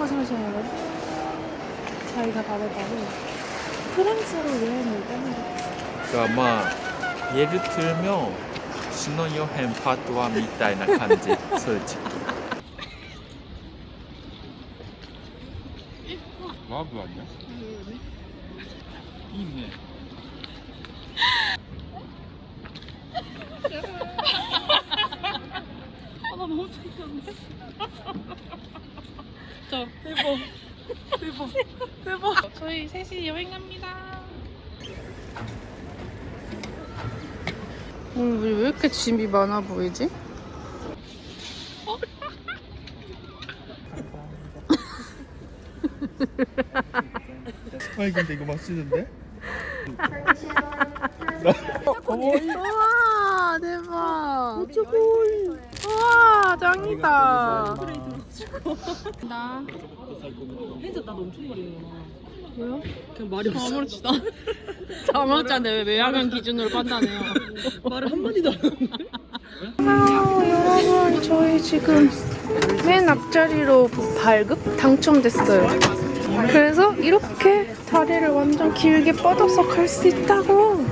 뭐라고 생각하냐면 자기가 말해봐도 프랑스로 여행을 떠나고 그러니까 아마 예를 들면 신혼여행 파트와 みたいな感じ 솔직히. 와브 아니야? 있네. 나 너무 창피한데? 자, 대박. 저희 셋이 여행 갑니다. 오늘 우리 왜 이렇게 짐이 많아 보이지? 아니 근데 이거 맛있는데? 우와 대박. 우와 짱이다. 나 혜자 나도 엄청 말이구나. 뭐요? 그냥 말이 없어. 아무렇지도 않아. 아무렇지 않은데 왜 외양형 기준으로 판단해요? 말을 한마디도 안 하는데? 여러분 저희 지금 맨 앞자리로 발급 당첨됐어요. 그래서 이렇게 다리를 완전 길게 뻗어서 갈 수 있다고.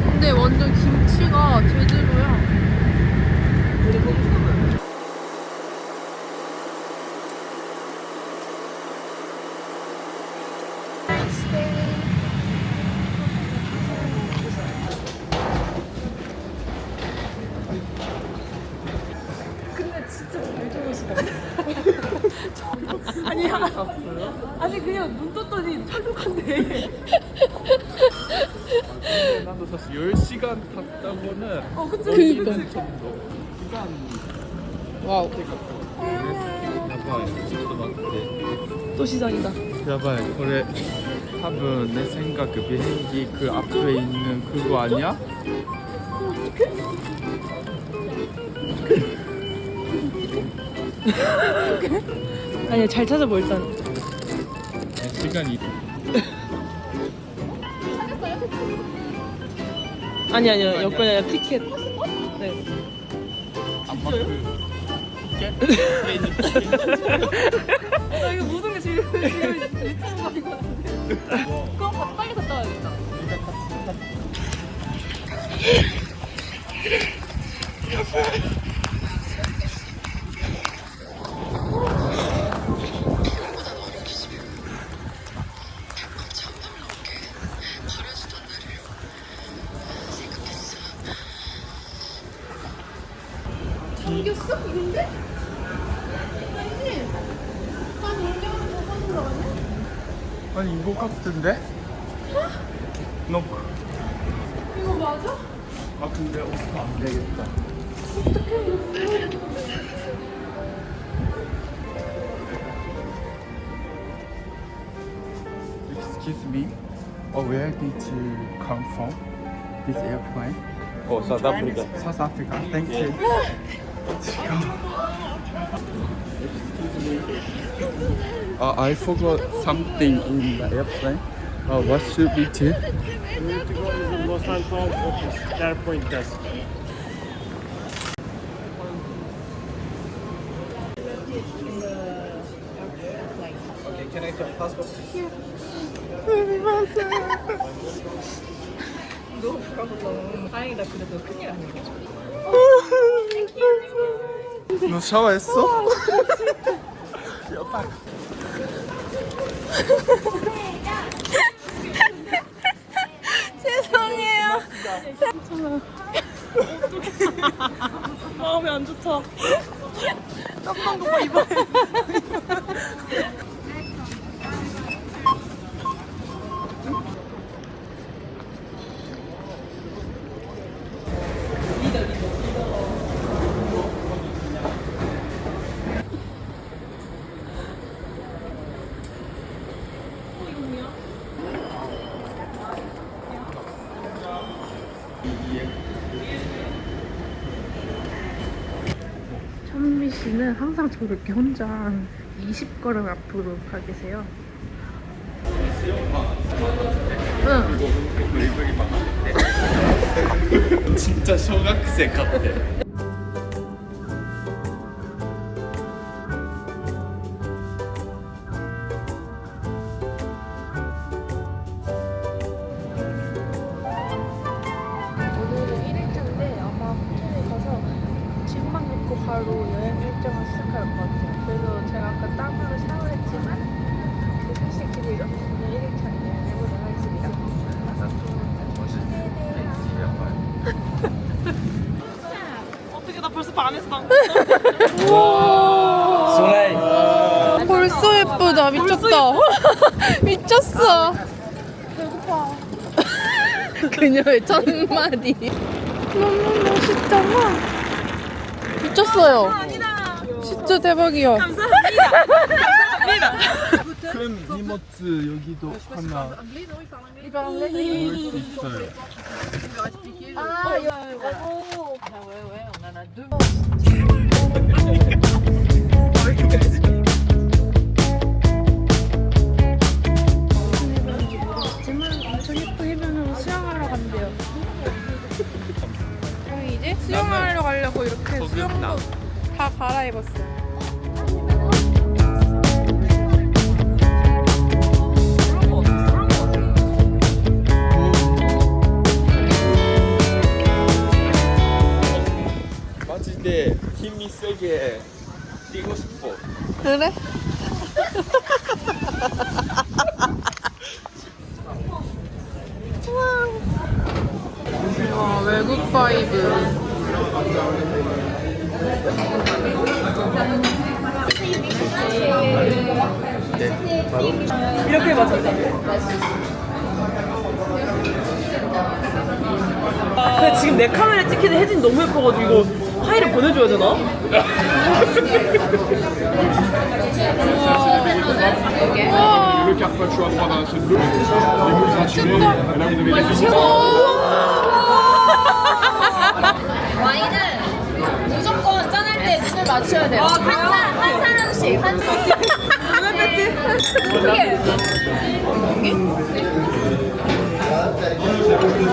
근데 완전 김치가 제대로야. 아니 그냥 눈 떴더니 찰떡한데. 나도 사실 10시간 탔다고는 그치? 그니까. 정도. 시간 와우. やばいちょっと待って 또 시작이다. やばいこれ多分내 생각 비행기 그 앞에 있는 그거 아니야? 아니야 잘 찾아보 일단. 시간이 아니요 여권이 아니라 티켓. 네. 아마 그 나 이거 모든 게 지금 유튜브 가는 거 같은데. 그럼 빨리 갔다 와야겠다. 잠겼어? 이건데? 아니지? 나 연결을 더 가는 거 아니야? 아니 이거 같은데? 너 이거 맞아? 아 근데 없어 안 되겠다. Excuse me. Where did you come from? This airplane? Oh, South Africa. South Africa. Thank you. I forgot something in the airplane. What should we do? You need to go to the Los Angeles office, airport desk. Okay, can I take passport? 너무 불안하다. 다행이다. 그래도 큰일 아니야. 너 샤워했어? 죄송해요. 마음이 안 좋다. 땀난 거봐 이번에. 천미 씨는 항상 저렇게 혼자 20걸음 앞으로 가 계세요. 응. 이거 왜 많아? ちゃ小学生かって 오늘은 1일차인데 아마 호텔에 가서 짐만 놓고 바로 여행 일정을 시작할 것 같아요. 그래서 제가 아까 땀으로 샤워했지만 그 휴식 기미로 오늘 1일차 여행 해보도록 하겠습니다. 어떻게 나 벌써 반했어. 벌써 예쁘다. 미쳤다. 미쳤어. 배고파. 그녀의 첫 마디. 너무 멋있다. 미쳤어요. 진짜 대박이야. 큰荷物 여기도 하나 놓을 수 있어요. 하지만 엄청 예쁜 해변으로 수영하러 간대요. 저희 이제 수영하러 가려고 이렇게 수영복 다 갈아입었어요. 마지데 힘이 세게 뛰고 싶어. 그래? 와, 외국 바이브. 이렇게 맞아. 근데 지금 내 카메라에 찍히는 혜진 너무 예뻐가지고 이거 파일을 보내줘야 되나? Le carpaccio à 3 dans cette bleu, les moules saturés, et là vous avez les fils. 와인은 무조건 짠할 때 눈을 맞춰야 돼요. 한 사람씩 한 사람. 크게.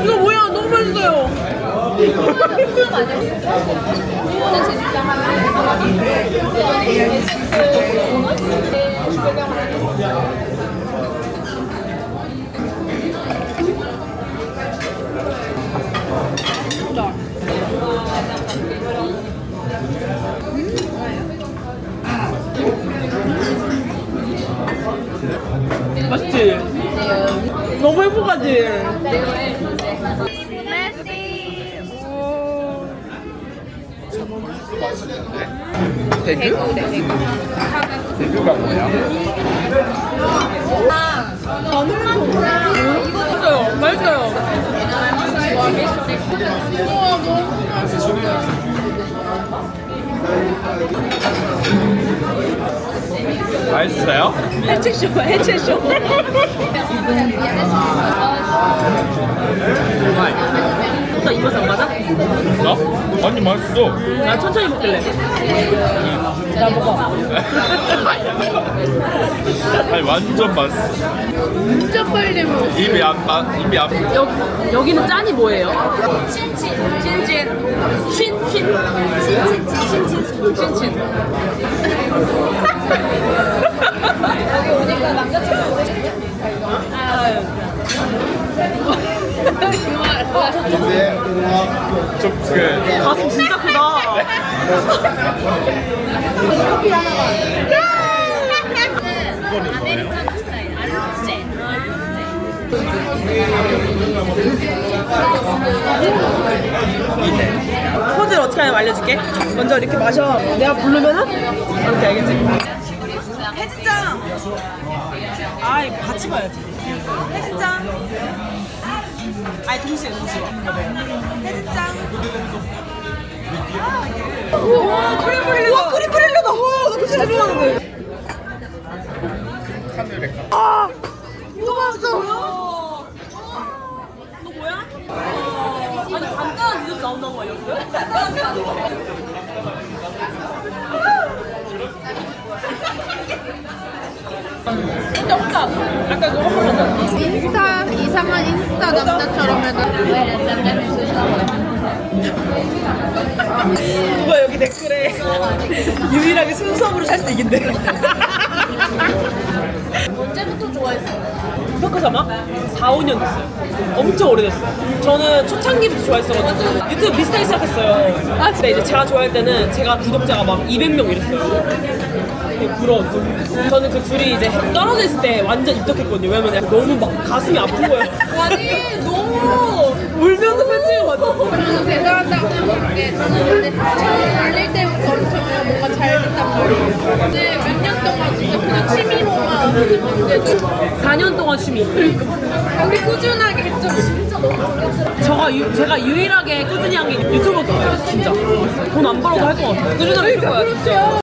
이거 뭐야? 너무 맛있어요. 맛있지? 너무 행복하지? 대구가 뭐야? 맛있어요. 맛있어요. 맛있어요? 해체쇼, 해체쇼. 나 이 맛 안 맞아? 나? 아니 맛있어. 난 천천히 먹길래. 나 먹어. 아니 완전 맛있어. 진짜 빨리 먹어. 입이 안 여기는 짠이 뭐예요? 친친. 쉰. 쉰친. 여기 오니까 남자친구 오시네. 좀그 가슴 진짜 크다. 아메리카노 스타일. 아르제. 포즈를 어떻게 하냐면 알려줄게. 먼저 이렇게 마셔. 내가 부르면은 이렇게 알겠지? 혜진짱. 아 이거 같이 봐야지. 혜진짱. 아니 동시에. 혜진짱. 와 크림브렐레다. 와 크림브렐레다. 와나 그거 진짜 좋아하는데. 아 이거 봤어. 너 뭐야? 아니 간단한 디저트 나온다는 거 아니었어요? 진짜 혼자 아까 그거 한번 인스타, 이상한 인스타 남자처럼 해도. 누가 여기 댓글에 유일하게 순수함으로 살 수 이긴대. 언제부터 좋아했어요? 우파카사마? 4, 5년 됐어요. 엄청 오래됐어요. 저는 초창기부터 좋아했어가지고 유튜브 비슷하게 시작했어요. 아, 근데 이제 제가 좋아할 때는 제가 구독자가 막 200명 이랬어요. 되게 부러웠죠. 저는 그 둘이 이제 떨어져 있을 때 완전 입덕했거든요. 왜냐면 너무 막 가슴이 아픈 거예요. 아니 너무 울면서 편집을 맞아. 저는 대단하다고 생각해. 저는 근데 처음 달릴 때부터 엄청 뭔가 잘 됐단 말이에요. 근데 몇 년 동안 진짜 그냥 취미로만 하는 건데도 4년 동안 취미. 우리 꾸준하게 했죠. 진짜 너무 존경스러워. 제가 유일하게 꾸준히 한 게 유튜버도 없어요. 진짜. 돈 안 벌어도 할 것 같아요. 꾸준하게 할 거야, 진짜.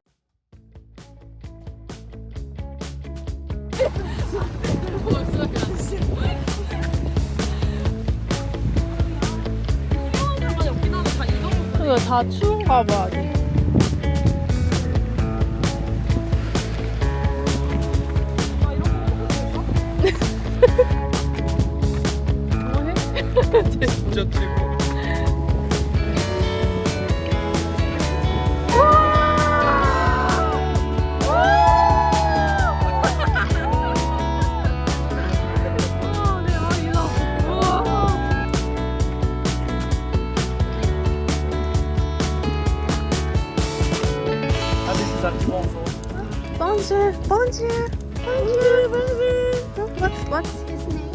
이거 다 추운가 봐. 아직. 진짜 최고. Bonjour, bonjour, bonjour, bonjour. What's his name?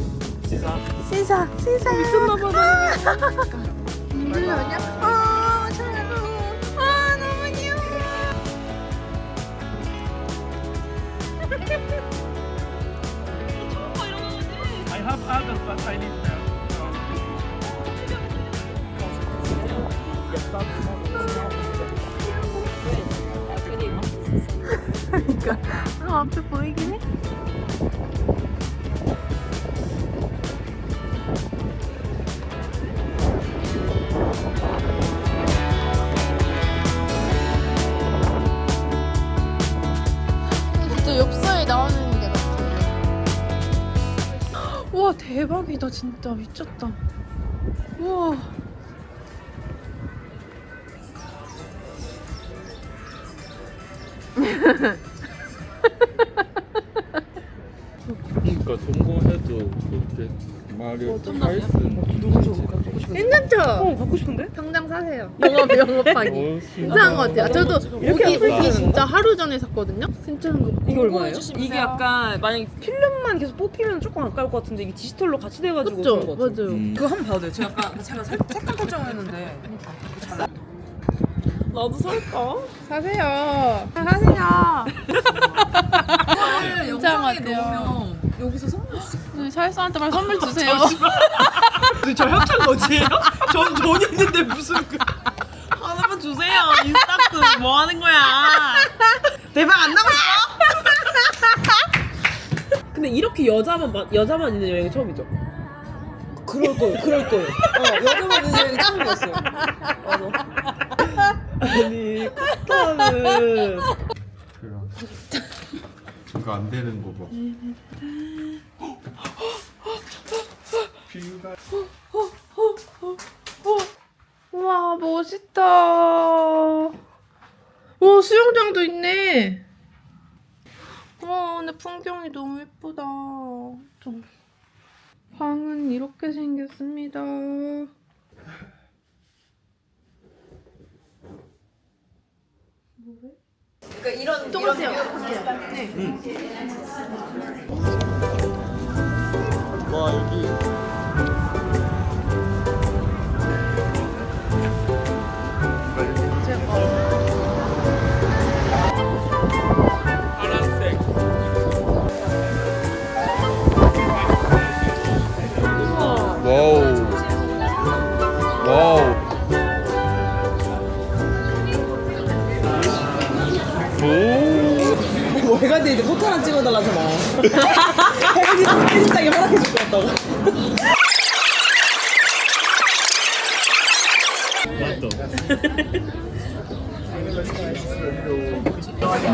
Caesar. Caesar. 미쳤나봐 나. 아니야? 잘 너무 귀여워. I have others, but I need them. 그러니까 앞에 보이긴 해. 진짜 엽서에 나오는 게 같아. 우와 대박이다 진짜 미쳤다. 우와. 그러니까 성공해도 그때 말을 할 수는 괜찮죠? 갖고 싶은데? 당장 사세요. 영업하기. 괜찮은 것 같아요. 저도 옷이 진짜 하루 전에 샀거든요. 괜찮은 거. 이게 얼마예요? 이게 약간 만약에 필름만 계속 뽑히면 조금 아까울 것 같은데 이게 디지털로 같이 돼가지고 그쵸? 좋은 것 같아요. 맞아요. 그거 한번 봐도 돼요. 제가 색깔 설정했는데 나도 살까? 사세요. 사세요. 영상에 넣으면 여기서 선물 주세요. 사회사한테 말 선물 주세요. 저 협찬 거지예요? 전 돈이 있는데 무슨 하나만 주세요. 인스타스 뭐 하는 거야? 대박 안 나고 싶어? 근데 이렇게 여자만 있는 여행이 처음이죠? 그럴 거예요. 여자만 있는 여행이 처음이었어요. 맞아. 아니 코타는 그럼 그거 안 되는 거 봐. 뷰가 우와 멋있다. 와 수영장도 있네. 와 근데 풍경이 너무 예쁘다. 좀. 방은 이렇게 생겼습니다. 그러니까 이런 똑같아요. 와 여기 파란색. 와우. 와우. 오. 외가들 이제 포토 하나 찍어달라서 막 헬스장에 허락해줄 것 같다고.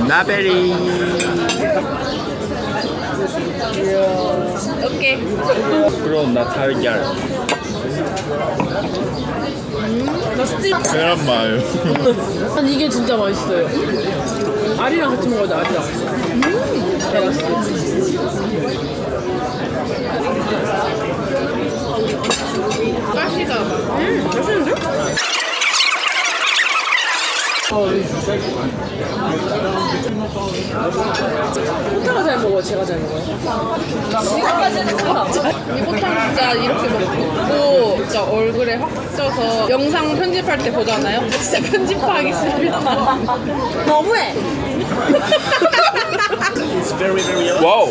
나베리. 오케이. 그럼 나 달걀. 나 스팀. 계란 마요. 난 이게 진짜 맛있어요. 알이랑 같이 먹어야 돼, 알이랑. 가시가 맛있는데? 호타가 잘 먹어요, 제가 잘 먹어요. 지금까지는 가. 이 보통 진짜 이렇게 먹고 진짜 얼굴에 확 쪄서 영상 편집할 때 보잖아요. 진짜 편집하기 싫다. 너무해. 와우.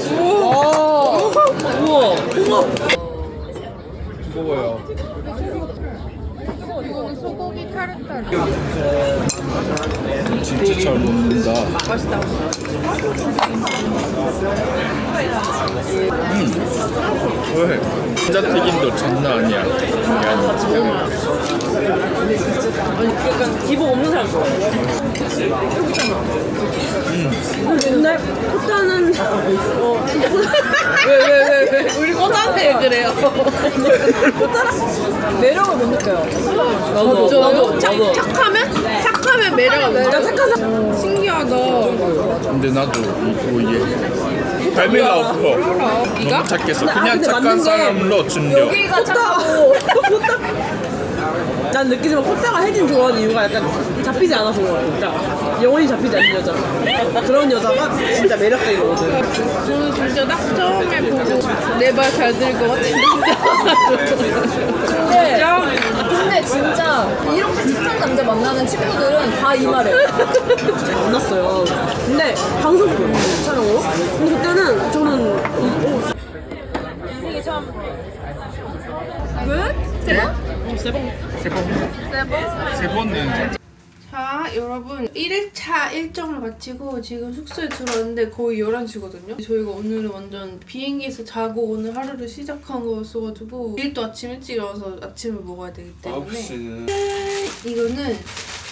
우와. 무거워요. 이거는 소고기 타르타르. 진짜 잘 먹는다. 맛있다. 왜? 감자튀김도 장난 아니야. 아니, 약간 기복 없는 사람 좋아해. 여기 있잖아. 근데 호타는 왜? 우리 꼬다한테 그래요. 매력을 못 느껴요. 나도. 착하면 매력. 나 착한 사람. 신기하다. 근데 나도 이거 이해. 발매가 없어. 너무 착해서 그냥 근데 착한 맞는 게 사람으로 준려. 여기가 착하고 난 느끼지만 코타가 혜진 좋아하는 이유가 약간 잡히지 않아서 그런 거야. 그러니까 영원히 잡히지 않는 여자. 그런 여자가 진짜 매력적이거든. 저는 진짜 딱 처음에 보고 내 말 잘 들을 것 같은데. 근데 진짜 이렇게 착한 남자 만나는 친구들은 다 이 말해. 만났어요. 근데 방송 촬영으로. 근데 그때는 저는 인생이 참 세 번은 자, 여러분 1일차 일정을 마치고 지금 숙소에 들어왔는데 거의 11시거든요. 저희가 오늘은 완전 비행기에서 자고 오늘 하루를 시작한 거였어가지고 내일도 아침 일찍 일어나서 아침을 먹어야 되기 때문에 이거는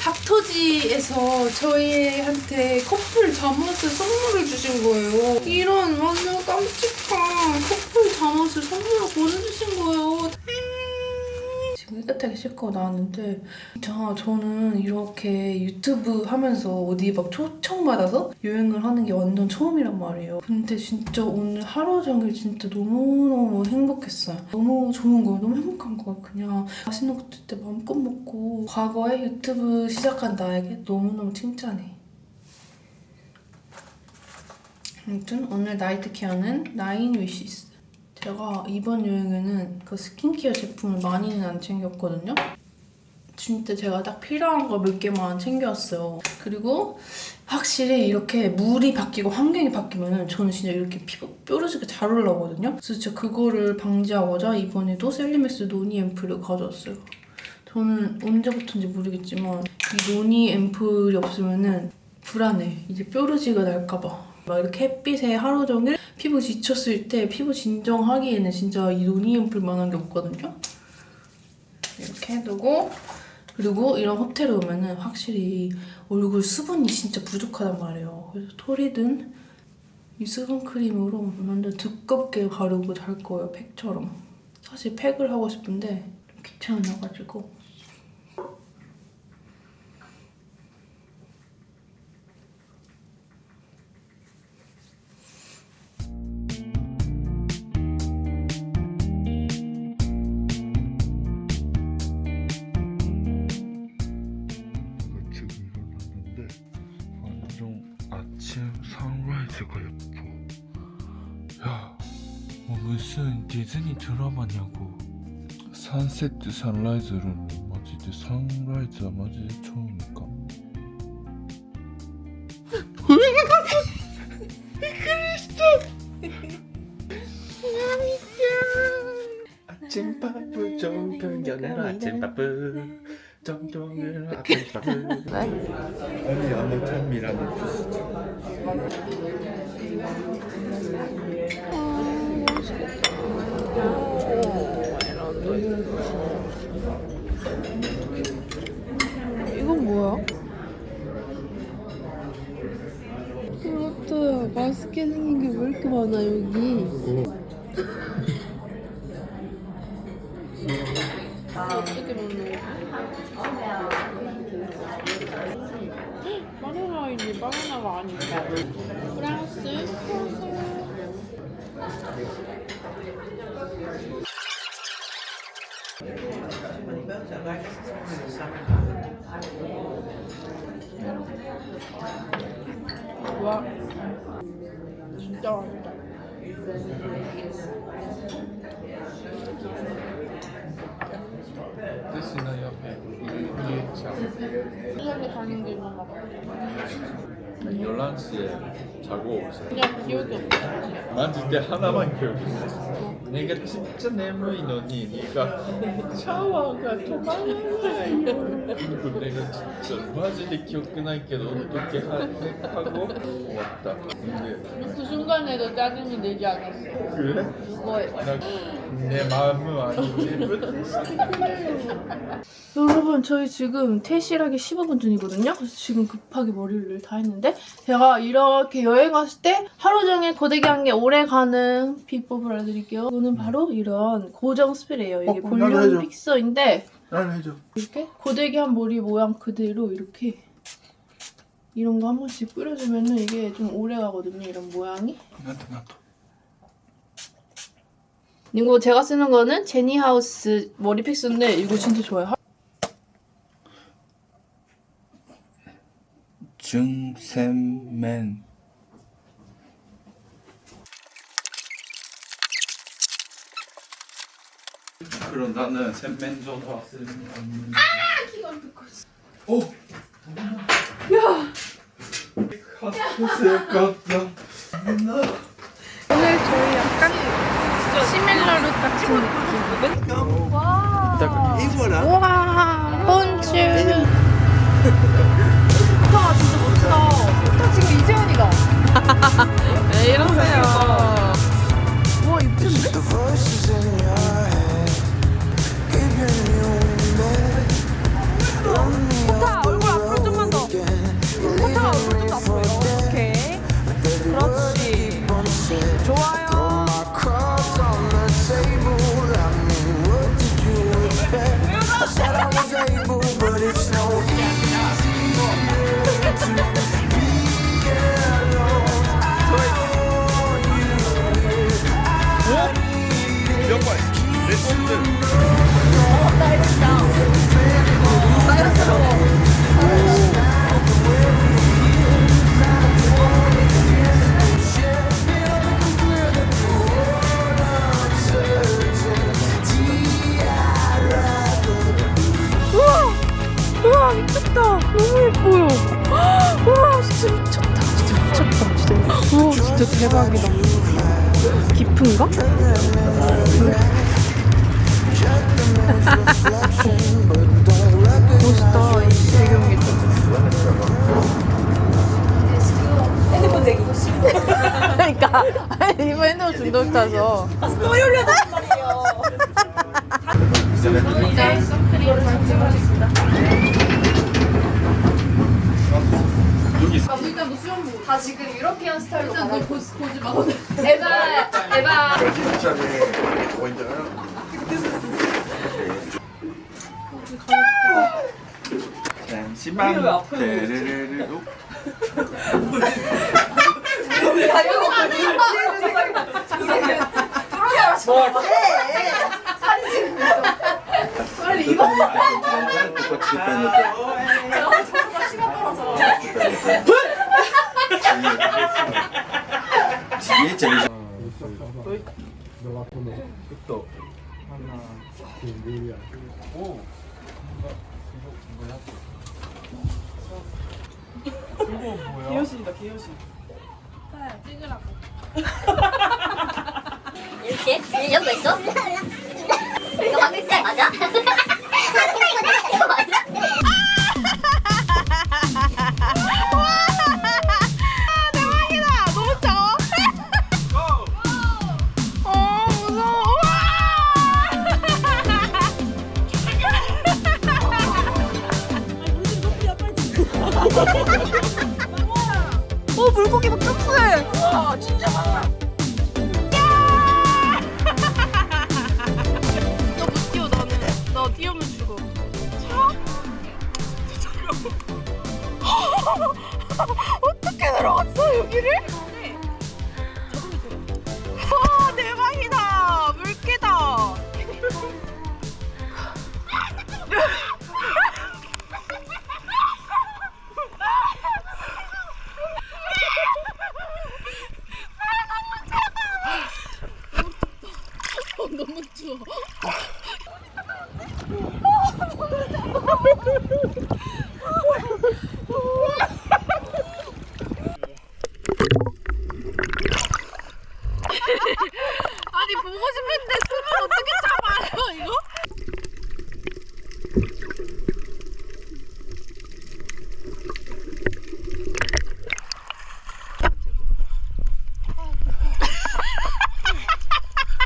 닥터지에서 저희한테 커플 잠옷을 선물을 주신 거예요. 이런 완전 깜찍한 커플 잠옷을 선물로 보내주신 거예요. 지금 깨끗하게 씻고 나왔는데 진짜 저는 이렇게 유튜브 하면서 어디 막 초청받아서 여행을 하는 게 완전 처음이란 말이에요. 근데 진짜 오늘 하루 종일 진짜 너무너무 행복했어요. 너무 좋은 거예요. 너무 행복한 거예요. 그냥 맛있는 것도 진짜 마음껏 먹고 과거에 유튜브 시작한 나에게 너무너무 칭찬해. 아무튼 오늘 나이트 케어는 나인 위시스. 제가 이번 여행에는 그 스킨케어 제품을 많이는 안 챙겼거든요. 진짜 제가 딱 필요한 거 몇 개만 챙겨왔어요. 그리고 확실히 이렇게 물이 바뀌고 환경이 바뀌면은 저는 진짜 이렇게 피부 뾰루지가 잘 올라오거든요. 그래서 진짜 그거를 방지하고자 이번에도 셀리맥스 노니 앰플을 가져왔어요. 저는 언제부터인지 모르겠지만 이 노니 앰플이 없으면은 불안해. 이제 뾰루지가 날까봐. 막 이렇게 햇빛에 하루 종일 피부 지쳤을 때 피부 진정하기에는 진짜 이 노니 앰플만한 게 없거든요. 이렇게 해두고 그리고 이런 호텔에 오면은 확실히 얼굴 수분이 진짜 부족하단 말이에요. 그래서 토리든 이 수분 크림으로 완전 두껍게 바르고 잘 거예요. 팩처럼. 사실 팩을 하고 싶은데 좀 귀찮아가지고. 아침 선라이즈가 예뻐. 야, 뭐 무슨 디즈니 드라마냐고. 선셋 선라이즈는 마지데 선라이즈가 마지데 처음이니까. 아침밥을 종편견을 아침밥을 정종을 아침밥을 아니 아무 참이라는 뜻이죠. 이건 뭐야? 그렇다. 맛있게 생긴 게 왜 이렇게 많아 여기? 어떻게 먹는 거야? 바나나인데 바나나가 아니야. 프랑스 크로스. 와, 진짜 맛있다. 수련회 가는 길만 막 11시에 자고 오세요. 그냥 기억이 없어. 난 그때 하나만 기억이 있어. 내가 진짜 내무이노니 네가 샤워가 도망가요. 그리고 내가 진짜 마지で 기억나이게도 어떻게 하고 왔다. 근데 그 순간에도 짜증이 내지 않았어. 그래? 뭐에? 내 마음은 아닌데 여러분 저희 지금 퇴실하기 15분 전이거든요. 그래서 지금 급하게 머리를 다 했는데 제가 이렇게 여행 왔을 때 하루 종일 고데기 한 게 오래 가는 비법을 알려드릴게요. 이거는 바로 이런 고정 스프레이예요. 이게 볼륨 픽서인데 나는 해줘. 이렇게 고데기 한 머리 모양 그대로 이렇게 이런 거 한 번씩 뿌려주면은 이게 좀 오래 가거든요. 이런 모양이. 나도. 이거 제가 쓰는 거는 제니하우스 머리 픽서인데 이거 진짜 좋아요. 중샘맨 그럼 나는 샘맨 좀 왔으면 오! 야! 컷했을 것도 오늘 저희 약간 시밀러룩 같은 느낌. 와, 펀치. 와, 진짜 멋있다. 나 지금 이재원이다. 왜 이러세요? 와, 입춘데? 포타, 얼굴 앞으로 좀만 더. 포타, 얼굴 좀 앞으로. 오케이. 그렇지. 좋아요. 우와 미쳤다. 너무 예뻐요. 우와 진짜 미쳤다. 진짜 미쳤다. 진짜. 우와 진짜 대박이다. 깊은가? 멋있다. 이 배경이 핸드폰 대기. 그러니까 아니 이거 핸드폰 중독 타서 스토리 올려달란 말이에요. 네, 선크림 잘 찍어주겠습니다. 일단 뭐 수영복 다 지금 유러피안 스타일로 일단 너 보지 마. 에바 잠시만 데르르르 빨리 이거 똑같이 빼놓고 뒤에 제일 또 하나 오 개여신이다 개여신. 찍으라고. 이렇게 연거 있어? 이거 방금 스타일 맞아? 방금 스타일이거든? 이거 맞아? 대박이다. 너무 작아. 무서워. 물고기 막 점프해. 와 진짜 많아. 너무 귀여워. 어떻게 들어갔어 여기를? 와 대박이다. 물개다. 너무 추워. 아니 보고 싶은데 숨을 어떻게 참아요 이거?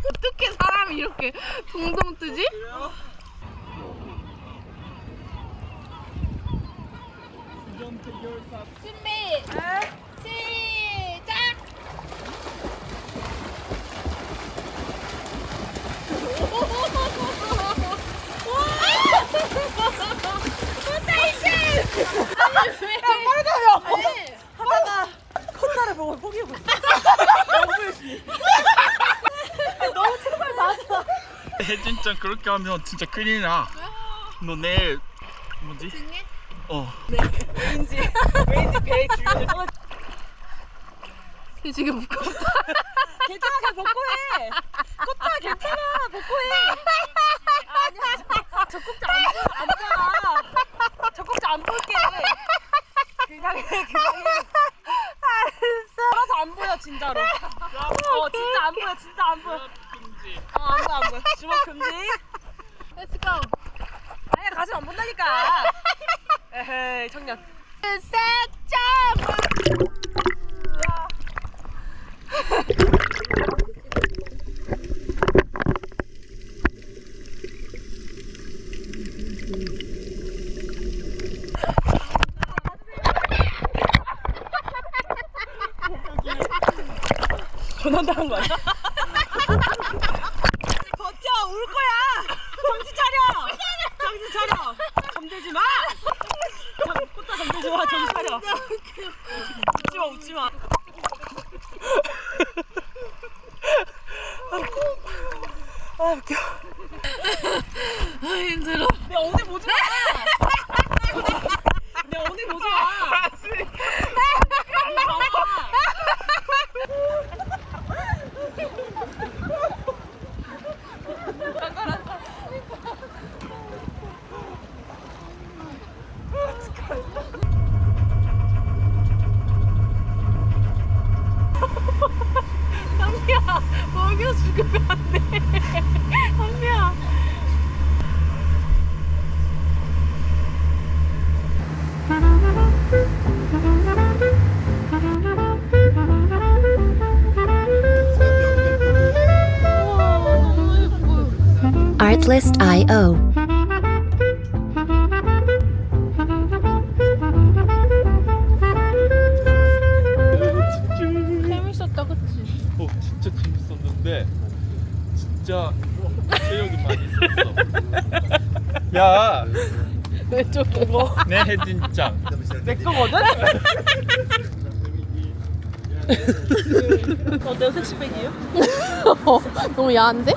어떻게 사람이 이렇게 동동 뜨지? 준비 시작! 혜진짱 그렇게 하면 진짜 큰일 나. 너 내일 뭐지? 어. 왠지 배에 주연을 지금 묶어. 괜찮아 그냥 벗고 해. 꽃아 괜찮아 벗고 해. 아니야 적국자 안 보잖아. 적국자 안 볼게. 그냥 해 그냥 해. 알았어. 알아서 안 보여 진짜로. 진짜 안 보여 진짜 안 보여. 안 보여. 주먹 금지. Let's go. 아니야 가슴 안 본다니까. 에헤이 청년. 셋 점. 전환당한 거 아니야? 버텨 울 거야. 정신 차려. 정신 차려. 잠들지 마. 꽃다 잠들지 마. 정신 차려. 웃지 마 웃지 마. 아 웃겨. 아 힘들어. 내 엉덩이 보지 마. 내 엉덩이 보지 마. 한미야 먹여 죽으면 안 돼. 한미야. Artlist.io 재밌었다 그치? 진짜 재밌었는데 진짜 체력이 많이 있었어. 야, 왜 저거? 내 혜진짱. 내 거거든? 어때요 섹시백이에요? 너무 야한데?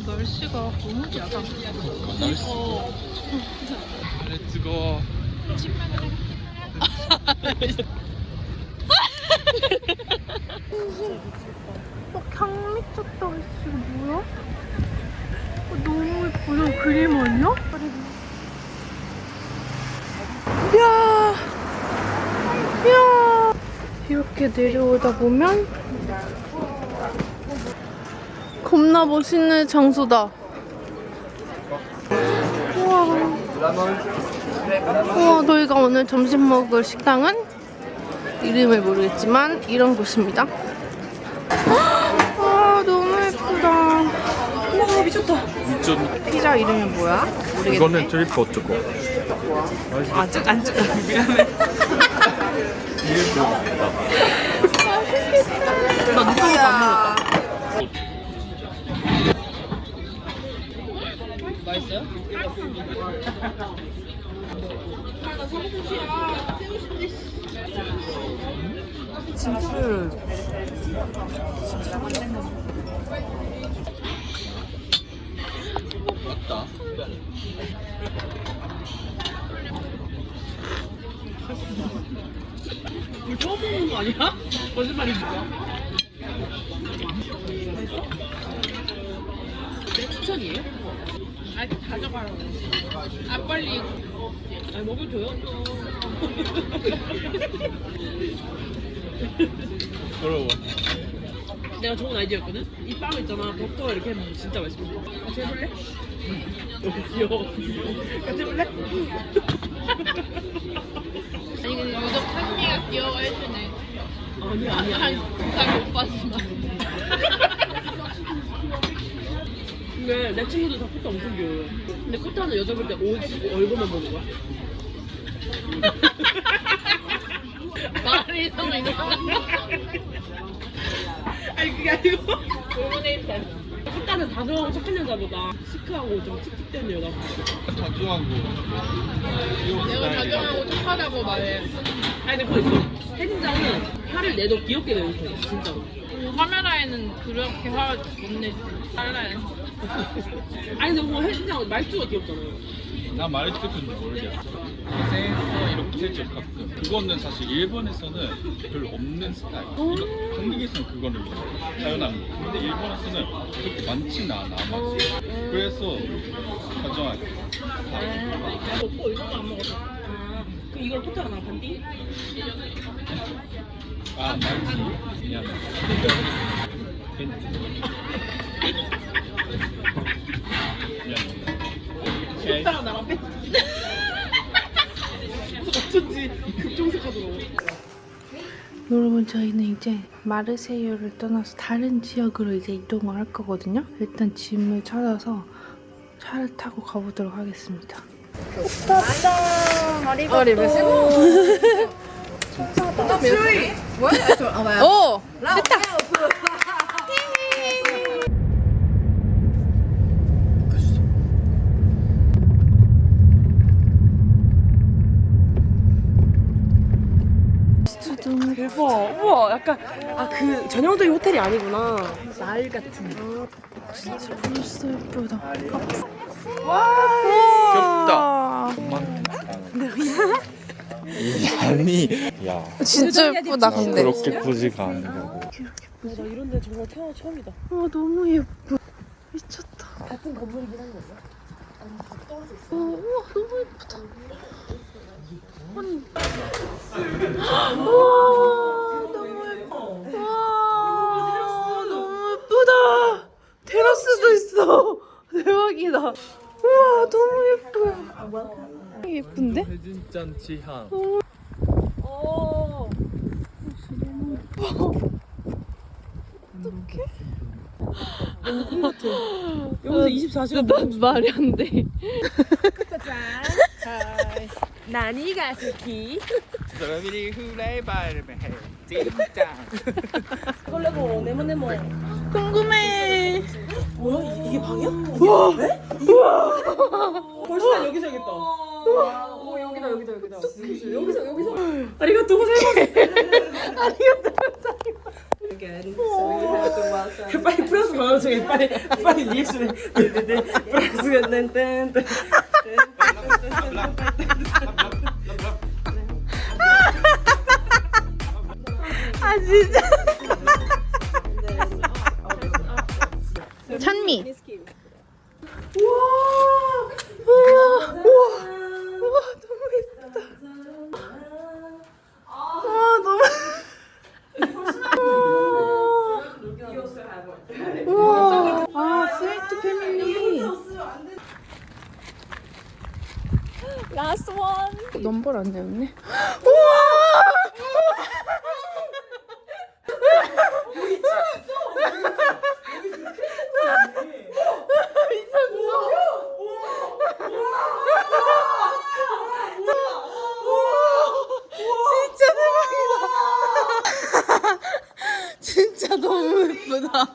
날씨가 너무 좋다. 렛츠고. 강 미쳤다. 이거 뭐야? 너무 예쁘다. 그림 아니야? 이야, 이야. 이렇게 내려오다 보면 겁나 멋있는 장소다. 우와, 저희가 오늘 점심 먹을 식당은 이름을 모르겠지만 이런 곳입니다. 와, 너무 예쁘다. 와 미쳤다. 피자 이름이 뭐야? 모르겠네. 이거는 트리플 초코. 아직 안 찍어. 나 누구보다 안 먹었다. 맛있어요? 있어요? 진주를 우리 처음 먹는 거 아니야? 거짓말이지. 내 추천이에요? 아 가져가라고. 아 빨리. 아니 먹여줘요. 부러워. 내가 좋은 아이디어였거든? 이 빵 있잖아, 버터 이렇게 해먹으면 진짜 맛있어. 같이 해볼래? 너무 귀여워. 같이 해볼래? 아니 근데 유독 찬미가 귀여워해주네. 아니야. 부탁이 오빠지만. 근데 내 친구들 다 코타 엄청 귀여워요. 근데 코타는 여자 볼 때 옷 얼굴만 보는 거야. 말이 성이 너무. 아니 그게 아니고 코타는 다정하고 착한 여자보다 시크하고 좀 틱틱대는 여자. 자주하고 내가 다정하고 착하다고 말해. 아니 근데 그거 있어. 혜진장은 화를 내도 귀엽게 내는 스타일 진짜로. 카메라에는 그렇게 화를 못 내지. 카메라에는. 아니 근데 뭐 혜진장 말투가 귀엽잖아요. 나 말투는 모르겠어. 인생에서 이렇게 좀 가끔. 그거는 사실 일본에서는 별로 없는 스타일. 한국에서는 그거는 자연한 거. 근데 일본에서는 그렇게 많지는 않아. 그래서 가져갈게. 먹고 이런 거 안 먹어서. 그럼 이걸 코타가 나 반띵? 아, 말지. 미안해. 미안해. 코타가 나랑 뺐지. 어쩐지 급종색하더라고. 여러분 저희는 이제 마르세유를 떠나서 다른 지역으로 이제 이동을 할 거거든요. 일단 짐을 찾아서 차를 타고 가보도록 하겠습니다. 오! 됐다! 대박. 우와, 약간 그 전형적인 호텔이 아니구나. 날 같은. 진짜 벌써 예쁘다. 귀엽다. 아니, 야. 진짜 예쁘다 근데. 그렇게 보지가 않으려고. 나 이런데 정말 태어나 처음이다. 너무 예뻐. 미쳤다. 같은 건물이긴 한 거야. 우와 너무 예쁘다. 너무 예쁘다. 테라스도 있어. 대박이다. 우와 너무 예뻐요. 예쁜데? 혜진짠 지향. 여기서 24시간 난 말이 안 돼. 나니가 스키. 스트로베리 후레이바를 해. 찐짠. 설레고 네모네모. 궁금해. 뭐야? 이게 방이야? 우와! 네? 우와! 벌써 난 여기서 야겠다. 오 여기다. 여기서. 아리가또 고자이마스. 빨리 프랑스 방어 중에 빨리 리액션해. 프랑스가 땡땡땡. 아 진짜. 찬미. 우와 너무 예쁘다. 와 너무. 우와. 아 스위트 패밀리. 라스트 원. 넘버를 안 내었네. 우와. 진짜 너무 예쁘다.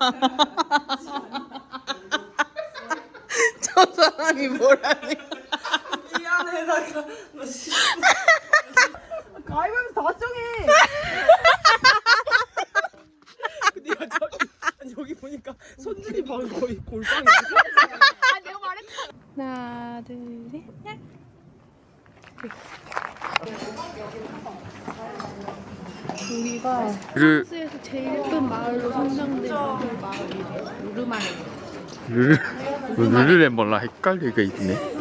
저 사람 사람이 뭐라니? 미안해 나 가위바위보 다 정해. 근데 야, 아니, 여기 보니까 손준이 방은 거의 골방이야. 하나, 둘, 셋, 넷. 여기가 프랑스에서 제일 예쁜 마을로 선정된 마을이래요. 루르마네. 룰루렘 몰라 헷갈리게 있네.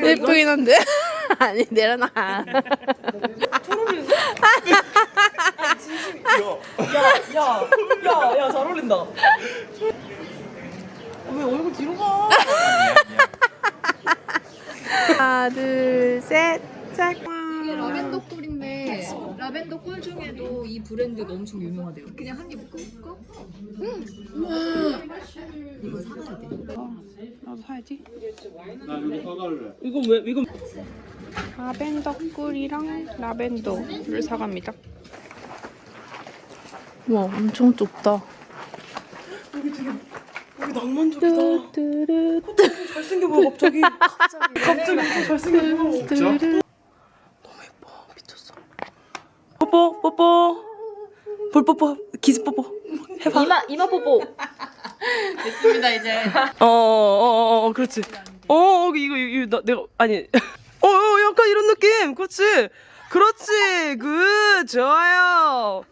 예쁘긴 한데. 아니 내려놔. 야야야야 잘 어울린다. 왜 얼굴 뒤로 가? 하나, 둘, 셋, 짝. 이게 라벤더 꿀인데 라벤더 꿀 중에도 이 브랜드가 엄청 유명하대요. 그냥 한 입 꿀까? 이거 사가야 돼. 나도 사야지. 나 이거 사갈래. 이거 왜 이거 라벤더 꿀이랑 라벤더를 사갑니다. 와, 엄청 좁다. 여기 낭만적이다. 뚜뚜르 잘생겨 보여 갑자기. 갑자기 잘생겨 보여. 뚜뚜르. 뽀뽀 볼 뽀뽀 기스 뽀뽀 해봐. 이마 뽀뽀. 됐습니다 이제. 그렇지. 이거 내가 아니. 약간 이런 느낌. 그렇지. 좋아요.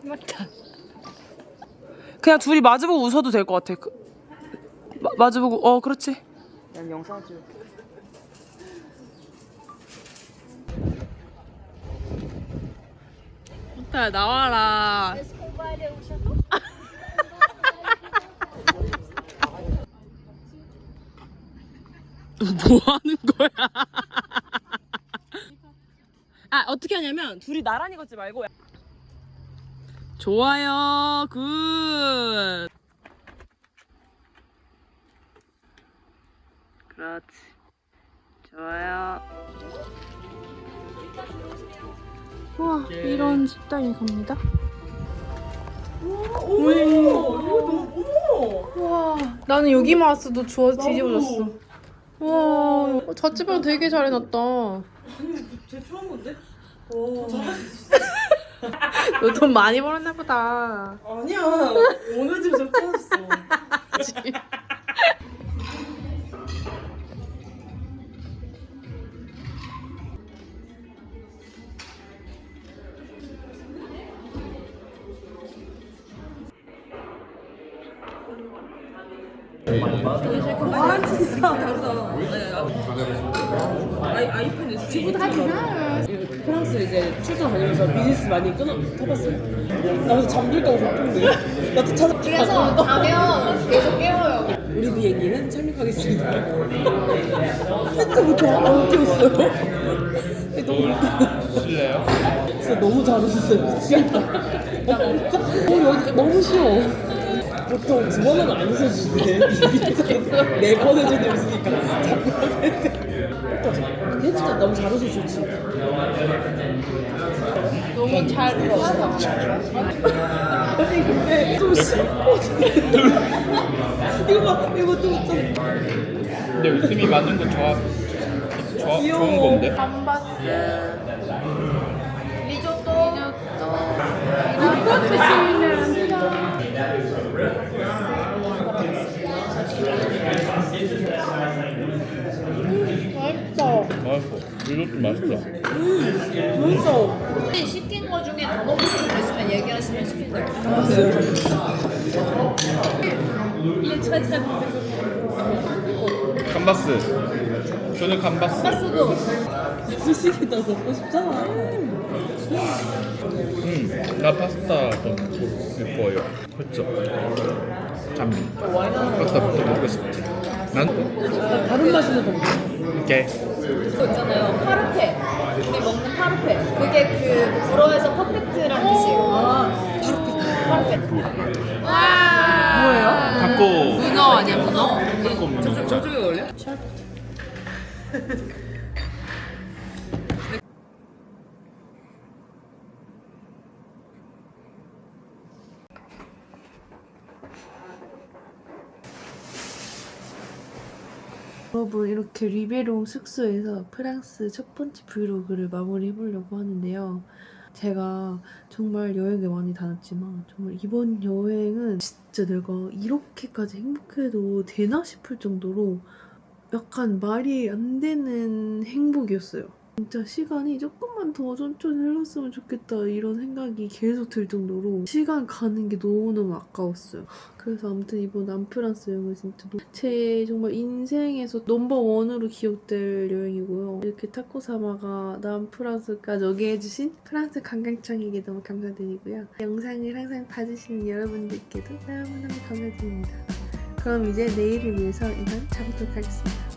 맞다. 그냥 둘이 마주보고 웃어도 될 것 같아. 마주보고 그렇지. 난 영상 찍. 호타야 나와라. 뭐 하는 거야? 어떻게 하냐면 둘이 나란히 걷지 말고. 좋아요. 굿. 그렇지. 좋아요. 우와, 이런 식당에 갑니다. 우와, 나는 여기만 왔어도 뒤집어졌어. 우와, 자취방 되게 잘 해놨다. 제출한 건데? 너 돈 많이 벌었나 보다. 아니야. 오늘 집에 좀 터졌어. 아이폰 S. 지금 다 프랑스 이제 출장 다니면서 비즈니스 많이 타봤어요. 나 그래서 잠들다고 걱정돼. 나도 찾아. 그래서 자면 계속 깨워요. 우리 비행기는 착륙하겠습니다. 진짜 뭐저안 깨웠어요? 너무 실례요? 진짜 너무 잘 웃었어요. 미치겠다. 여기 너무 쉬워. 보통 두 번은 안 웃어주는데 네 번 해줬는데 웃으니까 자꾸 혜진아 너무 잘 웃어 좋지. 너무 잘 웃었어. 아니 근데 좀 이거 좀 근데 웃음이 많은 거 좋은 건데. 감바스, 리조또. 맛있어. 이것도 맛있어. 혹시 시킨 거 중에 더 먹고 싶은 거 있으면 얘기하시면 시킬게요. 감바스. 저는 감바스. 가스도. 솔직히 나 먹고 싶잖아. 나 파스타 좀 예뻐요. 그렇죠. 파스타부터 먹고 싶지. 난 다른 맛이는 더 먹어. 이렇게 그거 있잖아요. 파르페. 우리 먹는 파르페. 그게 그 불어에서 퍼펙트란 뜻이에요. 파르페. 뭐예요? 타코 문어 아니야 문어? 타코 문어 먹자. 저쪽에 올려? 여러분 이렇게 리베롱 숙소에서 프랑스 첫 번째 브이로그를 마무리해보려고 하는데요. 제가 정말 여행을 많이 다녔지만 정말 이번 여행은 진짜 내가 이렇게까지 행복해도 되나 싶을 정도로 약간 말이 안 되는 행복이었어요. 진짜 시간이 조금만 더 천천히 흘렀으면 좋겠다 이런 생각이 계속 들 정도로 시간 가는 게 너무너무 아까웠어요. 그래서 아무튼 이번 남프랑스 여행은 진짜 제 정말 인생에서 넘버원으로 기억될 여행이고요. 이렇게 타코사마가 남프랑스까지 오게 해주신 프랑스 관광청에게 너무 감사드리고요. 영상을 항상 봐주시는 여러분들께도 너무너무 감사드립니다. 그럼 이제 내일을 위해서 이만 자보도록 하겠습니다.